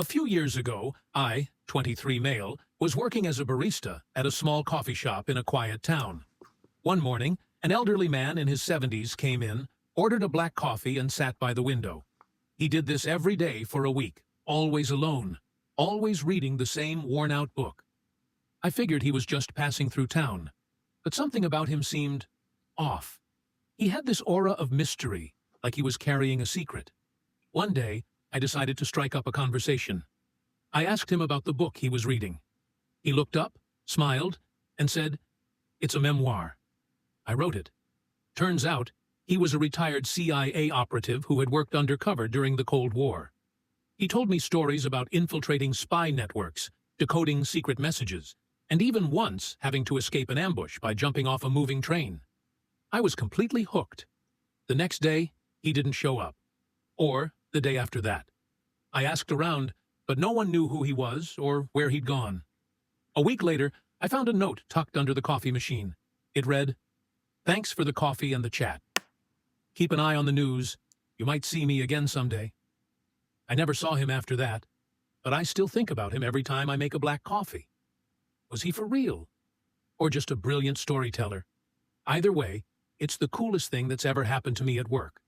A few years ago, I, 23 male, was working as a barista at a small coffee shop in a quiet town. One morning, an elderly man in his 70s came in, ordered a black coffee and sat by the window. He did this every day for a week, always alone, always reading the same worn-out book. I figured he was just passing through town, but something about him seemed off. He had this aura of mystery, like he was carrying a secret. One day, I decided to strike up a conversation. I asked him about the book he was reading. He looked up, smiled, and said, "It's a memoir." I wrote it. Turns out, he was a retired CIA operative who had worked undercover during the Cold War. He told me stories about infiltrating spy networks, decoding secret messages, and even once having to escape an ambush by jumping off a moving train. I was completely hooked. The next day, he didn't show up. Or the day after that. I asked around, but no one knew who he was or where he'd gone. A week later, I found a note tucked under the coffee machine. It read, "Thanks for the coffee and the chat. Keep an eye on the news. You might see me again someday." I never saw him after that, but I still think about him every time I make a black coffee. Was he for real? Or just a brilliant storyteller? Either way, it's the coolest thing that's ever happened to me at work.